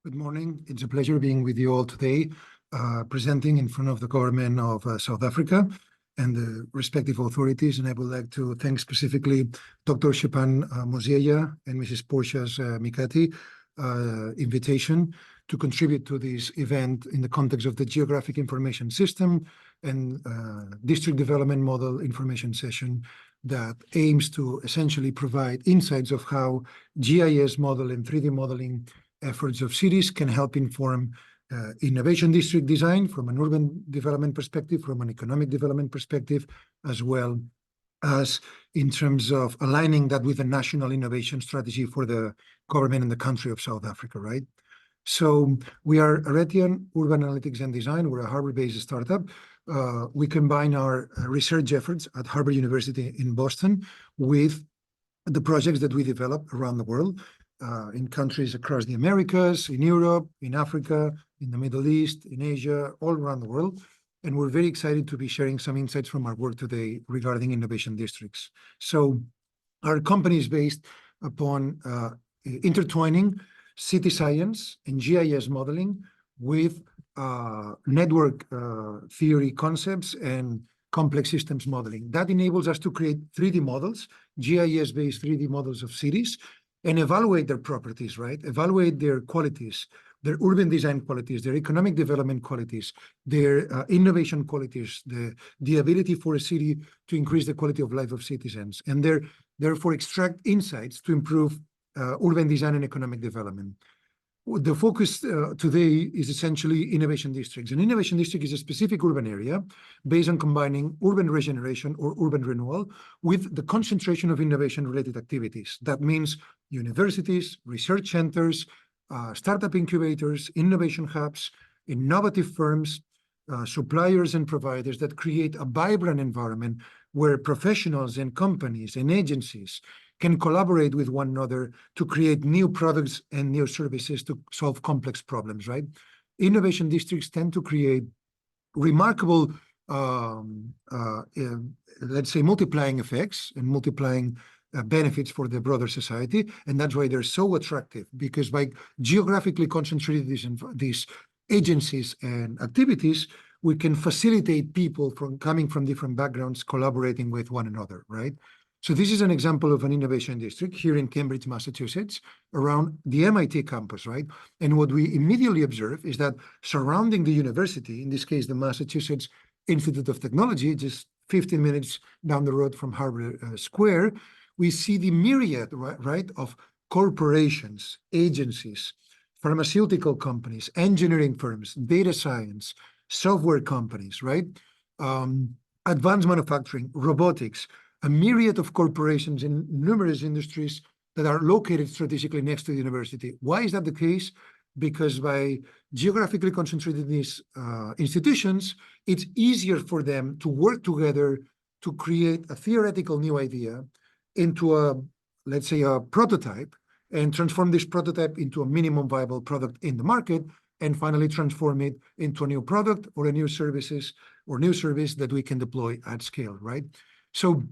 Good morning. It's a pleasure being with you all today, presenting in front of the government of South Africa and the respective authorities. And I would like to thank specifically Dr. Shepan Mozeya and Mrs. Portia's Mikati invitation to contribute to this event in the context of the Geographic Information System and District Development Model Information Session that aims to essentially provide insights of how GIS model and 3D modeling efforts of cities can help inform innovation district design from an urban development perspective, from an economic development perspective, as well as in terms of aligning that with a national innovation strategy for the government and the country of South Africa, right? So we are Aretian Urban Analytics and Design. We're a Harvard-based startup. We combine our research efforts at Harvard University in Boston with the projects that we develop around the world, in countries across the Americas, in Europe, in Africa, in the Middle East, in Asia, all around the world. And we're very excited to be sharing some insights from our work today regarding innovation districts. So our company is based upon intertwining city science and GIS modeling with network theory concepts and complex systems modeling. That enables us to create 3D models, GIS-based 3D models of cities, and evaluate their properties, right? Evaluate their qualities, their urban design qualities, their economic development qualities, their innovation qualities, the ability for a city to increase the quality of life of citizens, and therefore extract insights to improve urban design and economic development. The focus today is essentially innovation districts. An innovation district is a specific urban area based on combining urban regeneration or urban renewal with the concentration of innovation-related activities. That means universities, research centers, startup incubators, innovation hubs, innovative firms, suppliers and providers that create a vibrant environment where professionals and companies and agencies can collaborate with one another to create new products and new services to solve complex problems, right? Innovation districts tend to create remarkable, let's say, multiplying effects and multiplying benefits for the broader society. And that's why they're so attractive, because by geographically concentrating these agencies and activities, we can facilitate people coming from different backgrounds collaborating with one another, right? So this is an example of an innovation district here in Cambridge, Massachusetts, around the MIT campus, right? And what we immediately observe is that surrounding the university, in this case, the Massachusetts Institute of Technology, just 15 minutes down the road from Harvard Square, we see the myriad, right, of corporations, agencies, pharmaceutical companies, engineering firms, data science, software companies, right? Advanced manufacturing, robotics, a myriad of corporations in numerous industries that are located strategically next to the university. Why is that the case? Because by geographically concentrating these institutions, it's easier for them to work together to create a theoretical new idea into a, let's say, a prototype, and transform this prototype into a minimum viable product in the market, and finally transform it into a new product or a new service that we can deploy at scale, right? So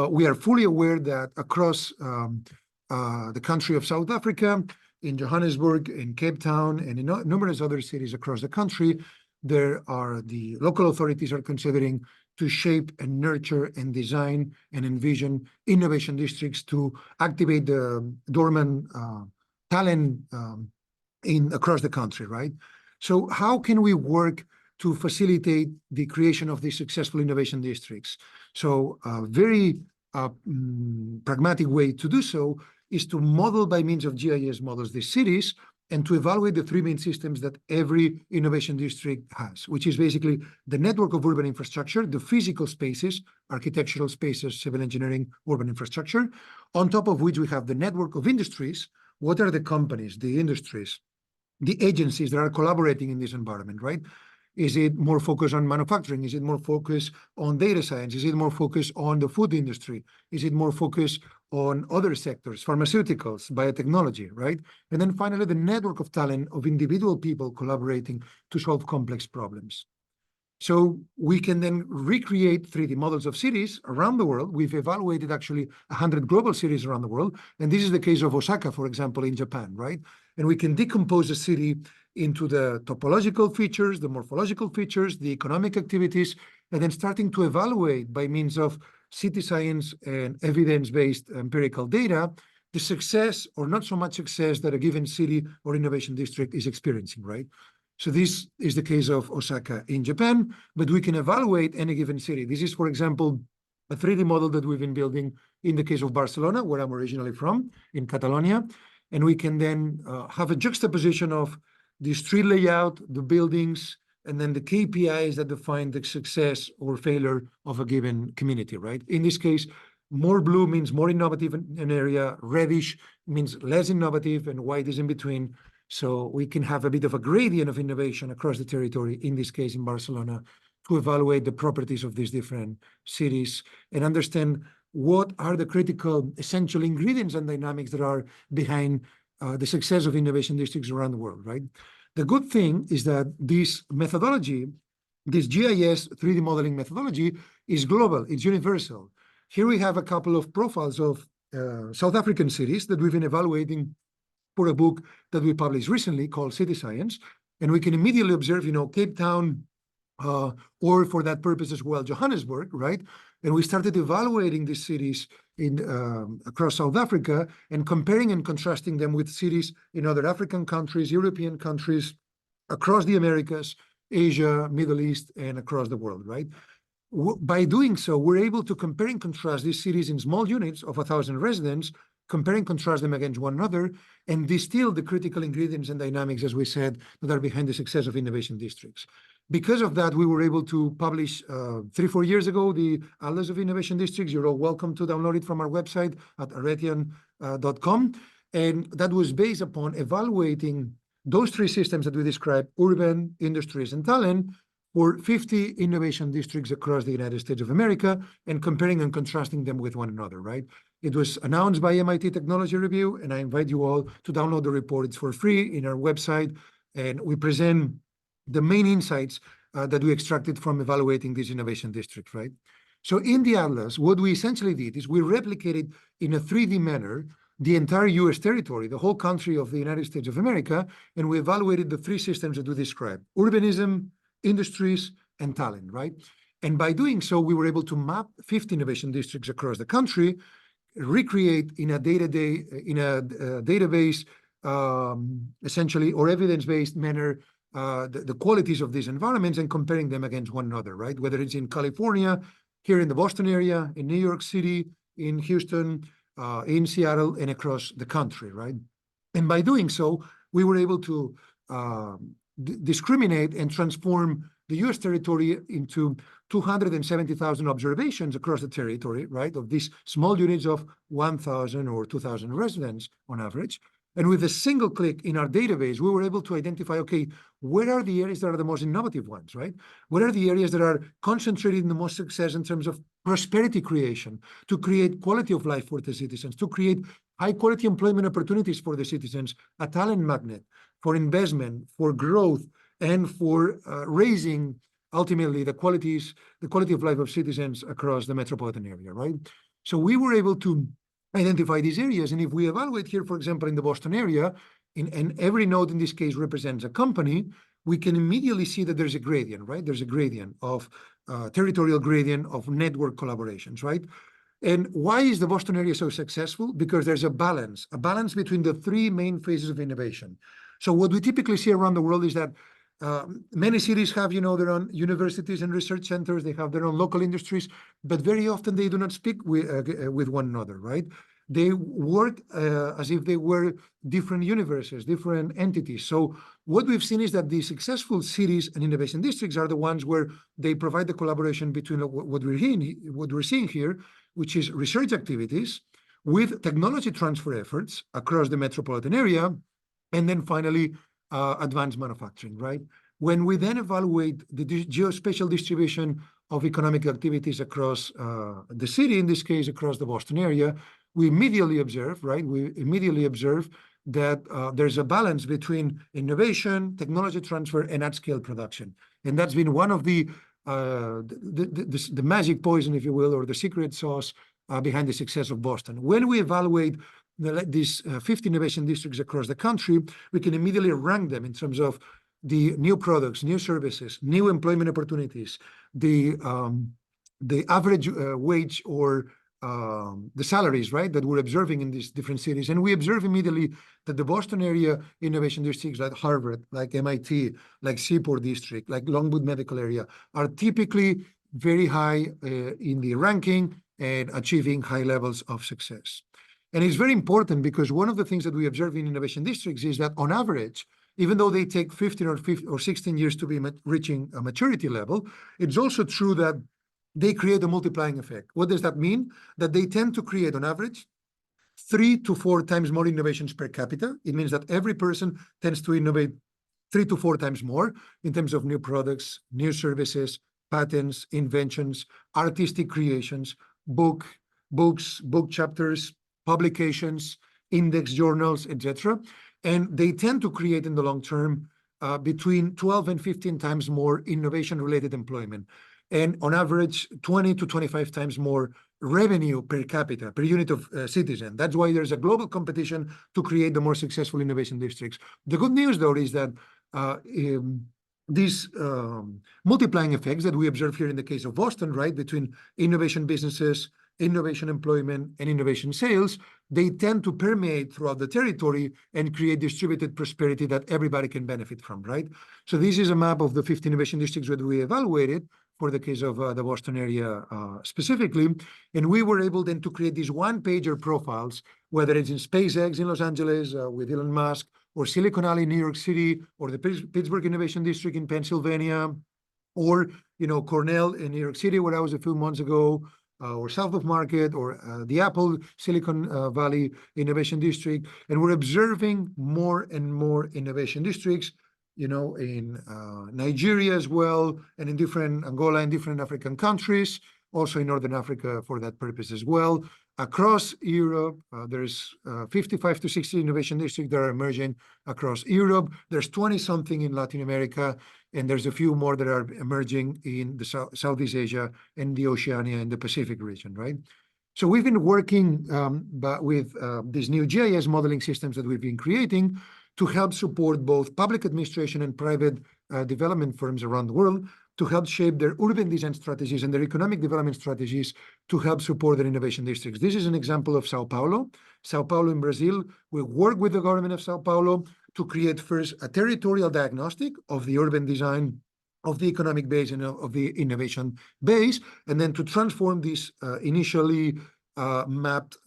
we are fully aware that across the country of South Africa, in Johannesburg, in Cape Town, and in numerous other cities across the country, the local authorities are considering to shape and nurture and design and envision innovation districts to activate the dormant talent across the country, right? So how can we work to facilitate the creation of these successful innovation districts? So a very pragmatic way to do so is to model by means of GIS models these cities and to evaluate the three main systems that every innovation district has, which is basically the network of urban infrastructure, the physical spaces, architectural spaces, civil engineering, urban infrastructure, on top of which we have the network of industries. What are the companies, the industries, the agencies that are collaborating in this environment, right? Is it more focused on manufacturing? Is it more focused on data science? Is it more focused on the food industry? Is it more focused on other sectors, pharmaceuticals, biotechnology, right? And then finally, the network of talent of individual people collaborating to solve complex problems. So we can then recreate 3D models of cities around the world. We've evaluated actually 100 global cities around the world. And this is the case of Osaka, for example, in Japan, right? And we can decompose a city into the topological features, the morphological features, the economic activities, and then starting to evaluate by means of city science and evidence-based empirical data, the success or not so much success that a given city or innovation district is experiencing, right? So this is the case of Osaka in Japan, but we can evaluate any given city. This is, for example, a 3D model that we've been building in the case of Barcelona, where I'm originally from, in Catalonia. And we can then have a juxtaposition of the street layout, the buildings, and then the KPIs that define the success or failure of a given community, right? In this case, more blue means more innovative in an area, reddish means less innovative, and white is in between. So we can have a bit of a gradient of innovation across the territory, in this case in Barcelona, to evaluate the properties of these different cities and understand what are the critical essential ingredients and dynamics that are behind the success of innovation districts around the world, right? The good thing is that this methodology, this GIS 3D modeling methodology, is global, it's universal. Here we have a couple of profiles of South African cities that we've been evaluating for a book that we published recently called City Science. And we can immediately observe, Cape Town, or for that purpose as well, Johannesburg, right? And we started evaluating these cities in across South Africa and comparing and contrasting them with cities in other African countries, European countries, across the Americas, Asia, Middle East, and across the world, right? By doing so, we're able to compare and contrast these cities in small units of 1,000 residents, compare and contrast them against one another, and distill the critical ingredients and dynamics, as we said, that are behind the success of innovation districts. Because of that, we were able to publish 3-4 years ago the Atlas of Innovation Districts. You're all welcome to download it from our website at aretian.com. And that was based upon evaluating those three systems that we described, urban, industries, and talent, for 50 innovation districts across the United States of America, and comparing and contrasting them with one another, right? It was announced by MIT Technology Review, and I invite you all to download the report. It's for free in our website, and we present the main insights that we extracted from evaluating these innovation districts, right? So in the Atlas, what we essentially did is we replicated in a 3D manner the entire US territory, the whole country of the United States of America, and we evaluated the three systems that we described: urbanism, industries, and talent, right? And by doing so, we were able to map 50 innovation districts across the country, recreate in a database, essentially, or evidence-based manner, the qualities of these environments and comparing them against one another, right? Whether it's in California, here in the Boston area, in New York City, in Houston, in Seattle, and across the country, right? And by doing so, we were able to discriminate and transform the US territory into 270,000 observations across the territory, right, of these small units of 1,000 or 2,000 residents on average. And with a single click in our database, we were able to identify, okay, where are the areas that are the most innovative ones, right? What are the areas that are concentrated in the most success in terms of prosperity creation, to create quality of life for the citizens, to create high quality employment opportunities for the citizens, a talent magnet for investment, for growth, and for raising, ultimately, the quality of life of citizens across the metropolitan area, right? So we were able to identify these areas. And if we evaluate here, for example, in the Boston area, and every node in this case represents a company, we can immediately see that there's a gradient, right? There's a gradient of territorial gradient of network collaborations, right? And why is the Boston area so successful? Because there's a balance between the three main phases of innovation. So what we typically see around the world is that many cities have, their own universities and research centers. They have their own local industries, but very often they do not speak with one another, right? They work as if they were different universes, different entities. So what we've seen is that the successful cities and innovation districts are the ones where they provide the collaboration between what we're seeing here, which is research activities with technology transfer efforts across the metropolitan area, and then finally, advanced manufacturing, right? When we then evaluate the geospatial distribution of economic activities across the city, in this case, across the Boston area, we immediately observe, right? We immediately observe that there's a balance between innovation, technology transfer, and at-scale production. And that's been one of the the magic poison, if you will, or the secret sauce behind the success of Boston. When we evaluate these 50 innovation districts across the country, we can immediately rank them in terms of the new products, new services, new employment opportunities, the average wage or the salaries, right, that we're observing in these different cities. And we observe immediately that the Boston area innovation districts like Harvard, like MIT, like Seaport District, like Longwood Medical Area are typically very high in the ranking and achieving high levels of success. And it's very important because one of the things that we observe in innovation districts is that on average, even though they take 15 or 16 years to be reaching a maturity level, it's also true that they create a multiplying effect. What does that mean? That they tend to create, on average, 3 to 4 times more innovations per capita. It means that every person tends to innovate 3 to 4 times more in terms of new products, new services, patents, inventions, artistic creations, books, book chapters, publications, index journals, etc. And they tend to create in the long term between 12 and 15 times more innovation-related employment, and on average 20 to 25 times more revenue per capita, per unit of citizen. That's why there's a global competition to create the more successful innovation districts. The good news, though, is that these multiplying effects that we observe here in the case of Boston, right, between innovation businesses, innovation employment, and innovation sales, they tend to permeate throughout the territory and create distributed prosperity that everybody can benefit from, right? So this is a map of the 50 innovation districts that we evaluated for the case of the Boston area specifically. And we were able then to create these one-pager profiles, whether it's in SpaceX in Los Angeles with Elon Musk, or Silicon Valley in New York City, or the Pittsburgh Innovation District in Pennsylvania, or Cornell in New York City, where I was a few months ago, or South of Market, or the Apple Silicon Valley Innovation District. And we're observing more and more innovation districts, in Nigeria as well, and in different Angola and different African countries, also in Northern Africa for that purpose as well. Across Europe, there's 55 to 60 innovation districts that are emerging across Europe. There's 20-something in Latin America, and there's a few more that are emerging in the Southeast Asia and the Oceania and the Pacific region, right? So we've been working with these new GIS modeling systems that we've been creating to help support both public administration and private development firms around the world to help shape their urban design strategies and their economic development strategies to help support their innovation districts. This is an example of Sao Paulo. Sao Paulo in Brazil, we work with the government of Sao Paulo to create first a territorial diagnostic of the urban design, of the economic base, and of the innovation base, and then to transform this initially mapped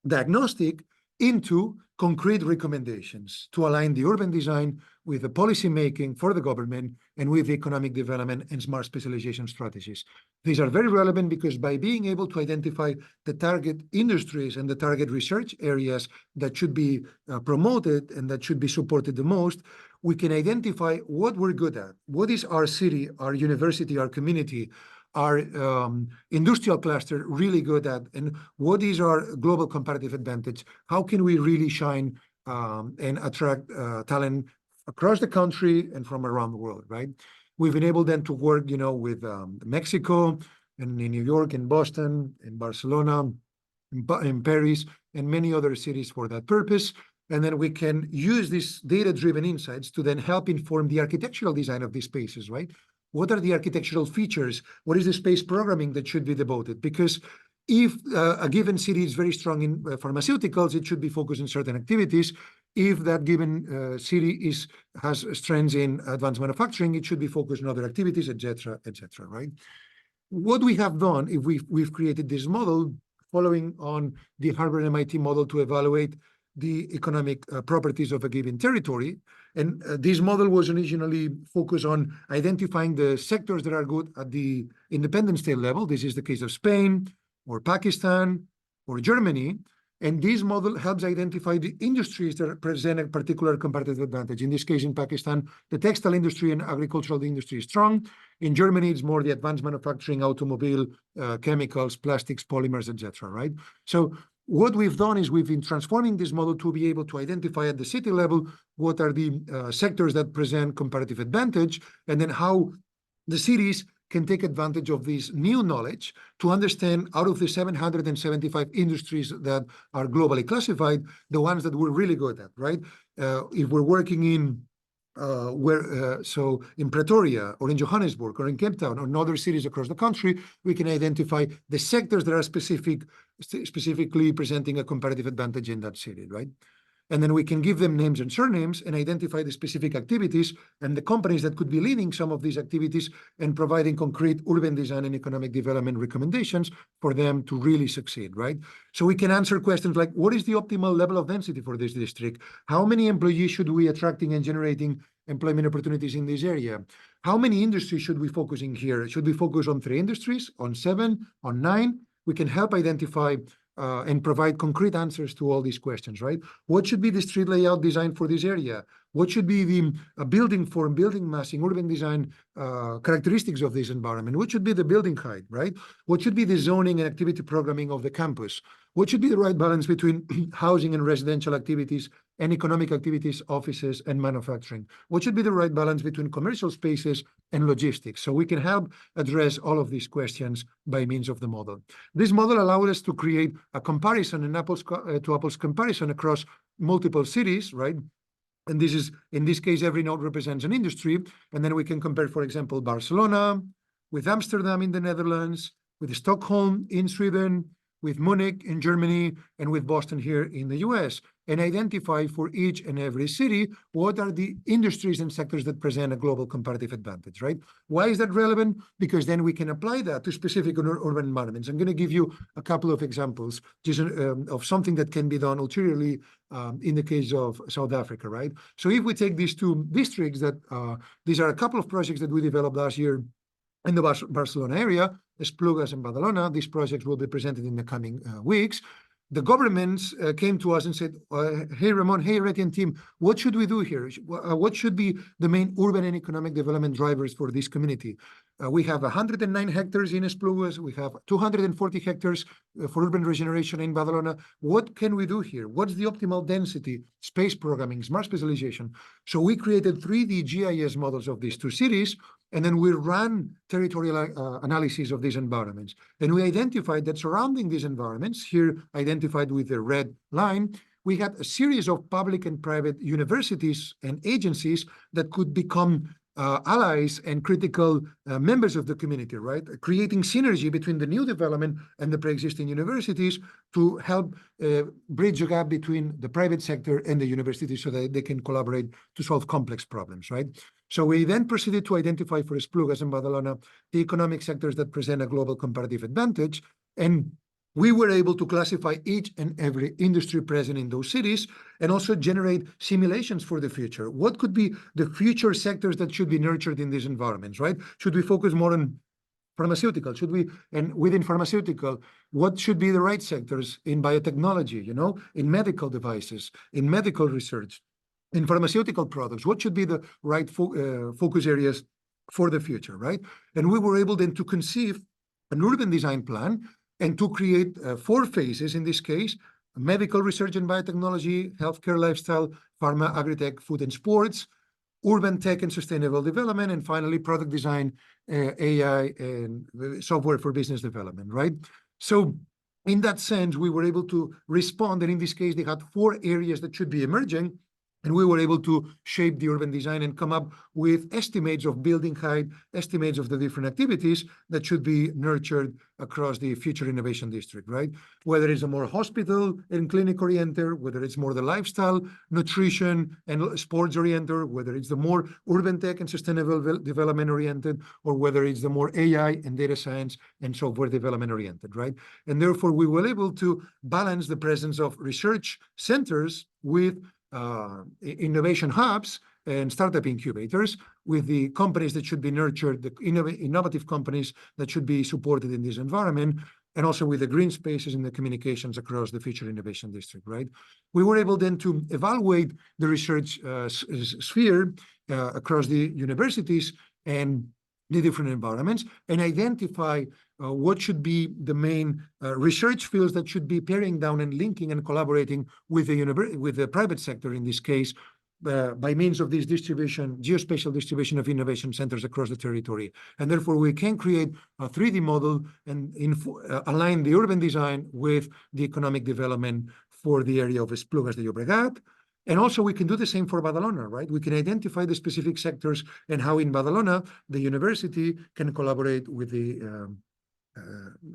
diagnostic into concrete recommendations to align the urban design with the policy making for the government and with the economic development and smart specialization strategies. These are very relevant because by being able to identify the target industries and the target research areas that should be promoted and that should be supported the most, we can identify what we're good at. What is our city, our university, our community, our industrial cluster really good at, and what is our global comparative advantage? How can we really shine and attract talent across the country and from around the world, right? We've been able then to work, with Mexico and in New York, in Boston, in Barcelona, in Paris, and many other cities for that purpose. And then we can use these data-driven insights to then help inform the architectural design of these spaces, right? What are the architectural features? What is the space programming that should be devoted? Because if a given city is very strong in pharmaceuticals, it should be focused on certain activities. If that given city has strengths in advanced manufacturing, it should be focused on other activities, et cetera, right? What we have done, if we've created this model following on the Harvard MIT model to evaluate the economic properties of a given territory. And this model was originally focused on identifying the sectors that are good at the independent state level. This is the case of Spain or Pakistan or Germany. And this model helps identify the industries that present a particular competitive advantage. In this case, in Pakistan, the textile industry and agricultural industry is strong. In Germany, it's more the advanced manufacturing, automobile, chemicals, plastics, polymers, etc., right? So what we've done is we've been transforming this model to be able to identify at the city level what are the sectors that present comparative advantage, and then how the cities can take advantage of this new knowledge to understand, out of the 775 industries that are globally classified, the ones that we're really good at, right? If we're working in so in Pretoria or in Johannesburg or in Cape Town or in other cities across the country, we can identify the sectors that are specifically presenting a comparative advantage in that city, right? And then we can give them names and surnames and identify the specific activities and the companies that could be leading some of these activities and providing concrete urban design and economic development recommendations for them to really succeed, right? So we can answer questions like, what is the optimal level of density for this district? How many employees should we attracting and generating employment opportunities in this area? How many industries should we focus in here? Should we focus on 3 industries, on 7, on 9? We can help identify and provide concrete answers to all these questions, right? What should be the street layout design for this area? What should be the building form, building massing, urban design characteristics of this environment? What should be the building height, right? What should be the zoning and activity programming of the campus? What should be the right balance between housing and residential activities and economic activities, offices, and manufacturing? What should be the right balance between commercial spaces and logistics? So we can help address all of these questions by means of the model. This model allows us to create a comparison, an apples to apples comparison across multiple cities, right? And this is, in this case, every node represents an industry. And then we can compare, for example, Barcelona with Amsterdam in the Netherlands, with Stockholm in Sweden, with Munich in Germany, and with Boston here in the US, and identify for each and every city what are the industries and sectors that present a global comparative advantage, right? Why is that relevant? Because then we can apply that to specific urban environments. I'm going to give you a couple of examples just of something that can be done ulteriorly in the case of South Africa, right? So if we take these 2 districts that these are a couple of projects that we developed last year in the Barcelona area, Esplugues and Badalona. These projects will be presented in the coming weeks. The governments came to us and said, hey, Ramon, hey, Aretian team, what should we do here? What should be the main urban and economic development drivers for this community? We have 109 hectares in Esplugues. We have 240 hectares for urban regeneration in Badalona. What can we do here? What's the optimal density, space programming, smart specialization? So we created 3D GIS models of these 2 cities, and then we ran territorial analysis of these environments. And we identified that surrounding these environments, here identified with the red line, we had a series of public and private universities and agencies that could become allies and critical members of the community, right? Creating synergy between the new development and the pre-existing universities to help bridge the gap between the private sector and the universities so that they can collaborate to solve complex problems, right? So we then proceeded to identify for Esplugues and Badalona the economic sectors that present a global comparative advantage, and we were able to classify each and every industry present in those cities and also generate simulations for the future. What could be the future sectors that should be nurtured in these environments, right? Should we focus more on pharmaceutical? Should we, and within pharmaceutical, what should be the right sectors in biotechnology, you know, in medical devices, in medical research, in pharmaceutical products? What should be the right focus areas for the future, right? And we were able then to conceive an urban design plan and to create 4 phases in this case: medical research and biotechnology, healthcare, lifestyle, pharma, agri-tech, food and sports, urban tech and sustainable development, and finally product design, AI, and software for business development, right? So in that sense, we were able to respond, and in this case, they had 4 areas that should be emerging, and we were able to shape the urban design and come up with estimates of building height, estimates of the different activities that should be nurtured across the future innovation district, right? Whether it's a more hospital and clinic oriented, whether it's more the lifestyle, nutrition, and sports oriented, whether it's the more urban tech and sustainable development oriented, or whether it's the more AI and data science and software development oriented, right? And therefore, we were able to balance the presence of research centers with innovation hubs and startup incubators, with the companies that should be nurtured, the innovative companies that should be supported in this environment, and also with the green spaces and the communications across the future innovation district, right? We were able then to evaluate the research sphere across the universities and the different environments, and identify what should be the main research fields that should be paring down and linking and collaborating with the private sector in this case, by means of this distribution, geospatial distribution of innovation centers across the territory. And therefore, we can create a 3D model and align the urban design with the economic development for the area of Esplugues de Llobregat. And also, we can do the same for Badalona, right? We can identify the specific sectors and how in Badalona, the university can collaborate with the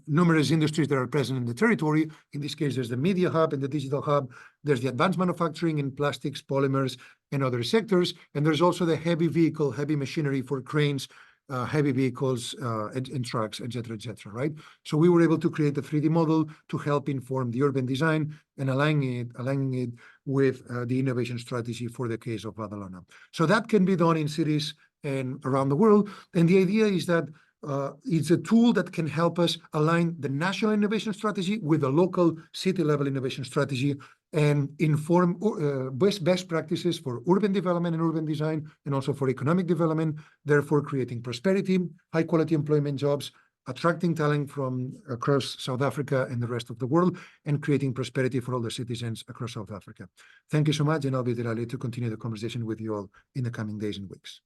numerous industries that are present in the territory. In this case, there's the media hub and the digital hub. There's the advanced manufacturing in plastics, polymers, and other sectors. And there's also the heavy vehicle, heavy machinery for cranes, heavy vehicles and trucks, et cetera, right? So we were able to create a 3D model to help inform the urban design and aligning it with the innovation strategy for the case of Badalona. So that can be done in cities and around the world. And the idea is that it's a tool that can help us align the national innovation strategy with the local city-level innovation strategy and inform best practices for urban development and urban design, and also for economic development, therefore creating prosperity, high-quality employment jobs, attracting talent from across South Africa and the rest of the world, and creating prosperity for all the citizens across South Africa. Thank you so much, and I'll be delighted to continue the conversation with you all in the coming days and weeks.